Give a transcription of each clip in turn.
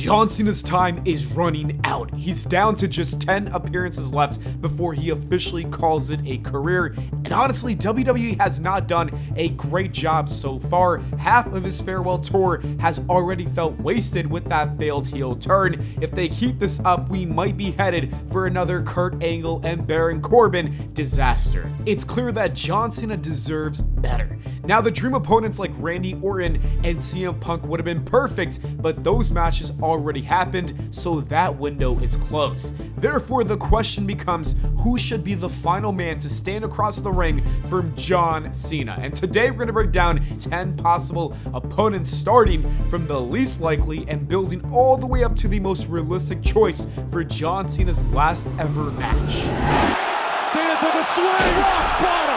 John Cena's time is running out. He's down to just 10 appearances left before he officially calls it a career. And honestly, WWE has not done a great job so far. Half of his farewell tour has already felt wasted with that failed heel turn. If they keep this up, we might be headed for another Kurt Angle and Baron Corbin disaster. It's clear that John Cena deserves better. Now, the dream opponents like Randy Orton and CM Punk would have been perfect, but those matches already happened, so that window is closed. Therefore, the question becomes, who should be the final man to stand across the ring from John Cena? And today we're going to break down 10 possible opponents, starting from the least likely and building all the way up to the most realistic choice for John Cena's last ever match. Cena took a swing, rock bottom.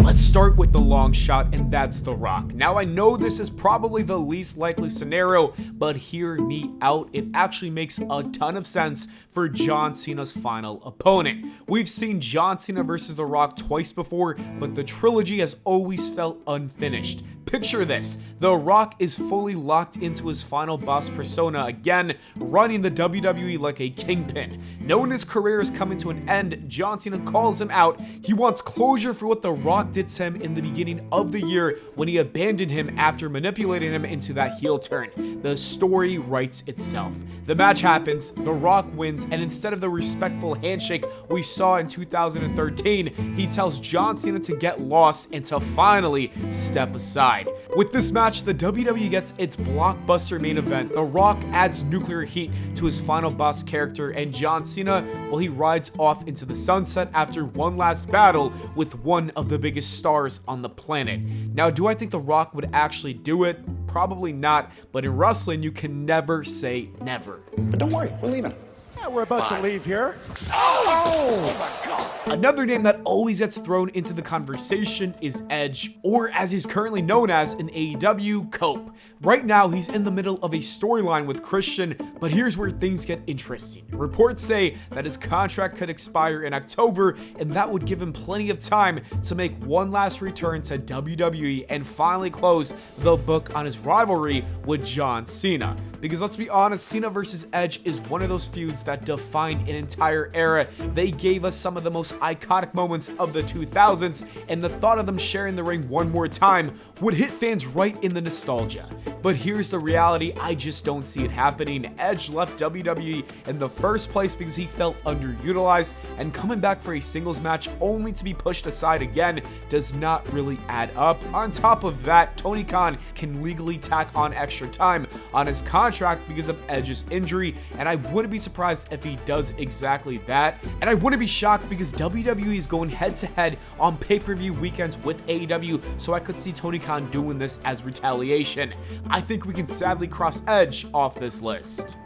Let's start with the long shot, and that's The Rock. Now, I know this is probably the least likely scenario, but hear me out. It actually makes a ton of sense for John Cena's final opponent. We've seen John Cena versus The Rock twice before, but the trilogy has always felt unfinished. Picture this: The Rock is fully locked into his final boss persona again, running the WWE like a kingpin. Knowing his career is coming to an end, John Cena calls him out. He wants closure for what The Rock did to him in the beginning of the year when he abandoned him after manipulating him into that heel turn. The story writes itself. The match happens, The Rock wins, and instead of the respectful handshake we saw in 2013, he tells John Cena to get lost and to finally step aside. With this match, the WWE gets its blockbuster main event. The Rock adds nuclear heat to his final boss character, and John Cena, well, he rides off into the sunset after one last battle with one of the biggest stars on the planet. Now, do I think The Rock would actually do it? Probably not, but in wrestling, you can never say never. But don't worry, we're leaving. Yeah, we're about to leave here. Oh my God. Another name that always gets thrown into the conversation is Edge, or as he's currently known as in AEW, Cope. Right now, he's in the middle of a storyline with Christian, but here's where things get interesting. Reports say that his contract could expire in October, and that would give him plenty of time to make one last return to WWE and finally close the book on his rivalry with John Cena. Because let's be honest, Cena versus Edge is one of those feuds that defined an entire era. They gave us some of the most iconic moments of the 2000s, and the thought of them sharing the ring one more time would hit fans right in the nostalgia. But here's the reality, I just don't see it happening. Edge left WWE in the first place because he felt underutilized, and coming back for a singles match only to be pushed aside again does not really add up. On top of that, Tony Khan can legally tack on extra time on his contract because of Edge's injury, and I wouldn't be surprised if he does exactly that. And I wouldn't be shocked because WWE is going head to head on pay-per-view weekends with AEW, so I could see Tony Khan doing this as retaliation. I think we can sadly cross Edge off this list.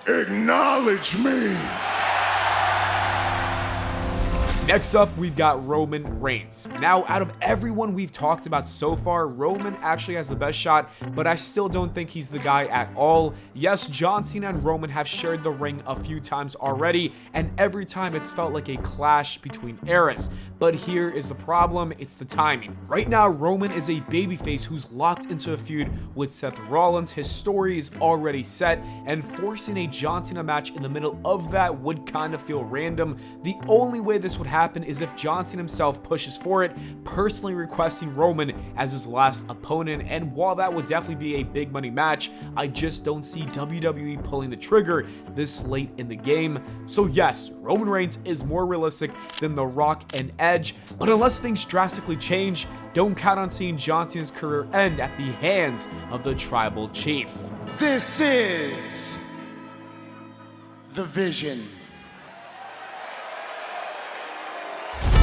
Acknowledge me. Next up, we've got Roman Reigns. Now, out of everyone we've talked about so far, Roman actually has the best shot, but I still don't think he's the guy at all. Yes, John Cena and Roman have shared the ring a few times already, and every time it's felt like a clash between eras. But here is the problem, it's the timing. Right now, Roman is a babyface who's locked into a feud with Seth Rollins. His story is already set, and forcing a John Cena match in the middle of that would kind of feel random. The only way this would happen is if John Cena himself pushes for it, personally requesting Roman as his last opponent. And while that would definitely be a big money match, I just don't see WWE pulling the trigger this late in the game. So yes, Roman Reigns is more realistic than The Rock and Edge, but unless things drastically change, don't count on seeing John Cena's career end at the hands of the Tribal Chief. This is the Vision.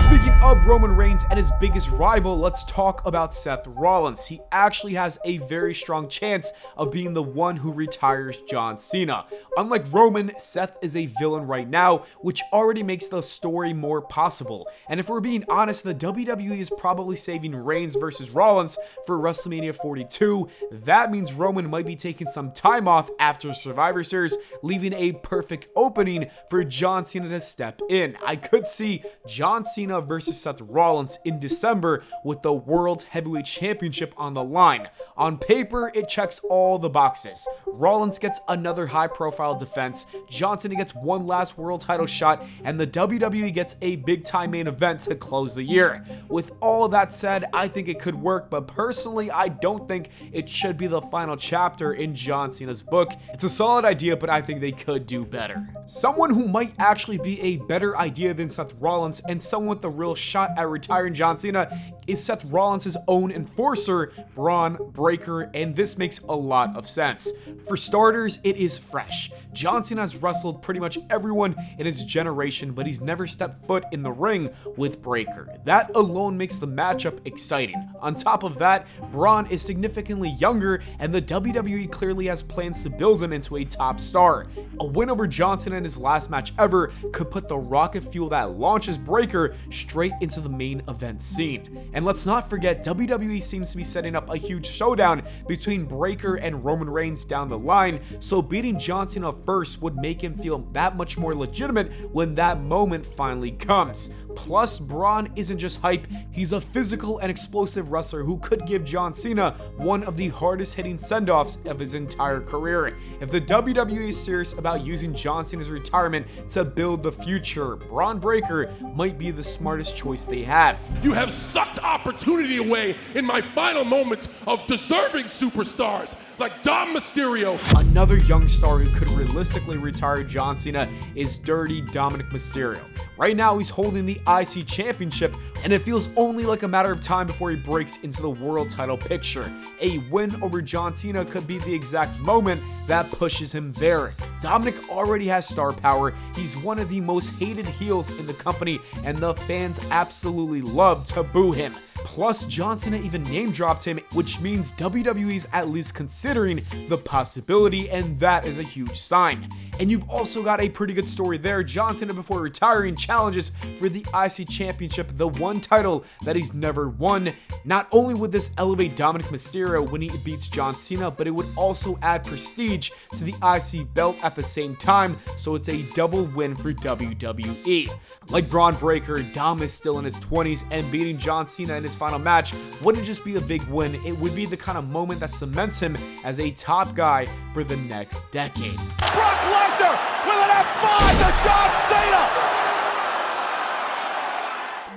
Speaking of Roman Reigns and his biggest rival, let's talk about Seth Rollins. He actually has a very strong chance of being the one who retires John Cena. Unlike Roman, Seth is a villain right now, which already makes the story more possible. And if we're being honest, the WWE is probably saving Reigns versus Rollins for WrestleMania 42. That means Roman might be taking some time off after Survivor Series, leaving a perfect opening for John Cena to step in. I could see John Cena versus versus Seth Rollins in December with the World Heavyweight Championship on the line. On paper, it checks all the boxes. Rollins gets another high-profile defense, John Cena gets one last world title shot, and the WWE gets a big-time main event to close the year. With all of that said, I think it could work, but personally, I don't think it should be the final chapter in John Cena's book. It's a solid idea, but I think they could do better. Someone who might actually be a better idea than Seth Rollins and someone with the real shot at retiring John Cena is Seth Rollins' own enforcer, Bron Breakker, and this makes a lot of sense. For starters, it is fresh. John Cena has wrestled pretty much everyone in his generation, but he's never stepped foot in the ring with Breakker. That alone makes the matchup exciting. On top of that, Bron is significantly younger, and the WWE clearly has plans to build him into a top star. A win over John Cena in his last match ever could put the rocket fuel that launches Breakker straight into the main event scene. And let's not forget, WWE seems to be setting up a huge showdown between Breakker and Roman Reigns down the line, so beating John Cena first would make him feel that much more legitimate when that moment finally comes. Plus, Bron isn't just hype, he's a physical and explosive wrestler who could give John Cena one of the hardest hitting send-offs of his entire career. If the WWE is serious about using John Cena's retirement to build the future, Bron Breakker might be the smartest choice they have. You have sucked opportunity away in my final moments of deserving superstars like Dom Mysterio. Another young star who could realistically retire John Cena is Dirty Dominic Mysterio. Right now, he's holding the IC Championship, and it feels only like a matter of time before he breaks into the world title picture. A win over John Cena could be the exact moment that pushes him there. Dominic already has star power, he's one of the most hated heels in the company, and the fans absolutely love to boo him. Plus, John Cena even name-dropped him, which means WWE's at least considering the possibility, and that is a huge sign. And you've also got a pretty good story there. John Cena, before retiring, challenges for the IC Championship, the one title that he's never won. Not only would this elevate Dominic Mysterio when he beats John Cena, but it would also add prestige to the IC belt at the same time, so it's a double win for WWE. Like Bron Breakker, Dom is still in his 20s, and beating John Cena in his final match wouldn't just be a big win, it would be the kind of moment that cements him as a top guy for the next decade. Brock Lesnar with an F5 to John Cena.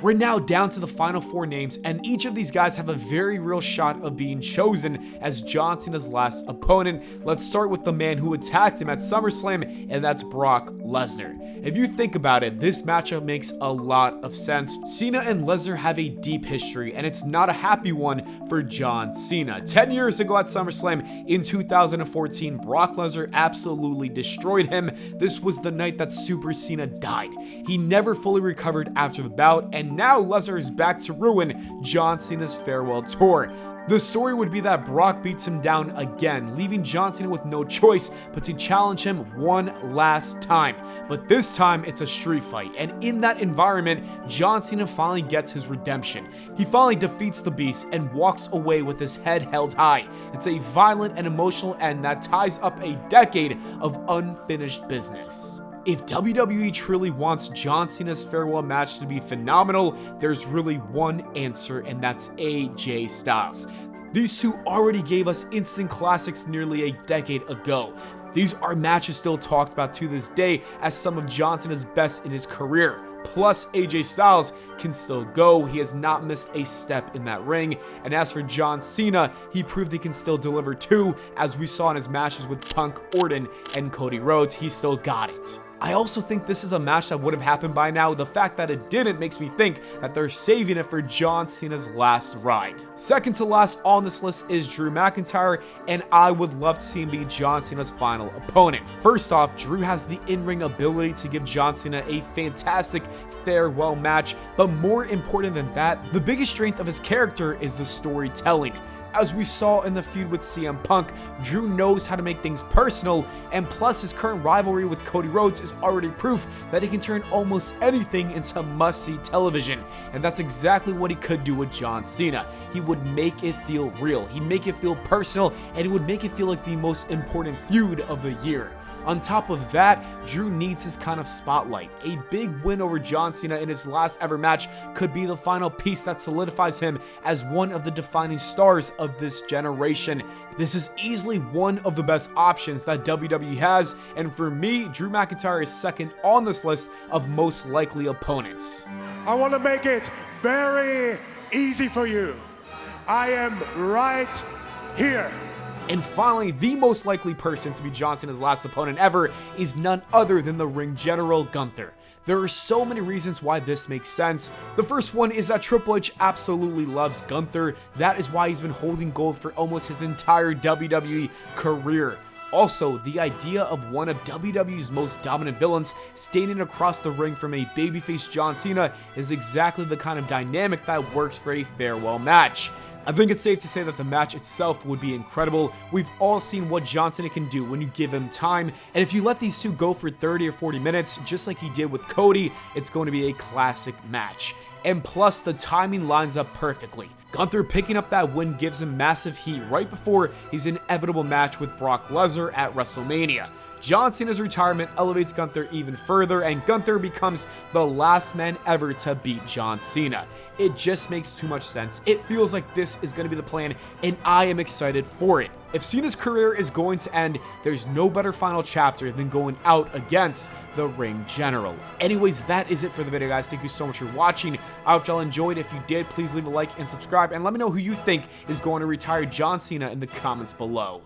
We're now down to the final four names, and each of these guys have a very real shot of being chosen as John Cena's last opponent. Let's start with the man who attacked him at SummerSlam, and that's Brock Lesnar. If you think about it, this matchup makes a lot of sense. Cena and Lesnar have a deep history, and it's not a happy one for John Cena. 10 years ago at SummerSlam in 2014, Brock Lesnar absolutely destroyed him. This was the night that Super Cena died. He never fully recovered after the bout, and now Lesnar is back to ruin John Cena's farewell tour. The story would be that Brock beats him down again, leaving John Cena with no choice but to challenge him one last time. But this time, it's a street fight, and in that environment, John Cena finally gets his redemption. He finally defeats the Beast and walks away with his head held high. It's a violent and emotional end that ties up a decade of unfinished business. If WWE truly wants John Cena's farewell match to be phenomenal, there's really one answer, and that's AJ Styles. These two already gave us instant classics nearly a decade ago. These are matches still talked about to this day as some of John Cena's best in his career. Plus, AJ Styles can still go. He has not missed a step in that ring. And as for John Cena, he proved he can still deliver too, as we saw in his matches with Punk, Orton, and Cody Rhodes. He still got it. I also think this is a match that would have happened by now. The fact that it didn't makes me think that they're saving it for John Cena's last ride. Second to last on this list is Drew McIntyre, and I would love to see him be John Cena's final opponent. First off, Drew has the in-ring ability to give John Cena a fantastic farewell match, but more important than that, the biggest strength of his character is the storytelling. As we saw in the feud with CM Punk, Drew knows how to make things personal, and plus his current rivalry with Cody Rhodes is already proof that he can turn almost anything into must-see television, and that's exactly what he could do with John Cena. He would make it feel real, he'd make it feel personal, and he would make it feel like the most important feud of the year. On top of that, Drew needs his kind of spotlight. A big win over John Cena in his last ever match could be the final piece that solidifies him as one of the defining stars of this generation. This is easily one of the best options that WWE has, and for me, Drew McIntyre is second on this list of most likely opponents. I want to make it very easy for you. I am right here. And finally, the most likely person to be John Cena's last opponent ever is none other than the ring general, Gunther. There are so many reasons why this makes sense. The first one is that Triple H absolutely loves Gunther. That is why he's been holding gold for almost his entire WWE career. Also, the idea of one of WWE's most dominant villains standing across the ring from a babyface John Cena is exactly the kind of dynamic that works for a farewell match. I think it's safe to say that the match itself would be incredible. We've all seen what John Cena can do when you give him time, and if you let these two go for 30 or 40 minutes, just like he did with Cody, it's going to be a classic match. And plus, the timing lines up perfectly. Gunther picking up that win gives him massive heat right before his inevitable match with Brock Lesnar at WrestleMania. John Cena's retirement elevates Gunther even further, and Gunther becomes the last man ever to beat John Cena. It just makes too much sense. It feels like this is going to be the plan, and I am excited for it. If Cena's career is going to end, there's no better final chapter than going out against the Ring General. Anyways, that is it for the video, guys. Thank you so much for watching. I hope y'all enjoyed. If you did, please leave a like and subscribe, and let me know who you think is going to retire John Cena in the comments below.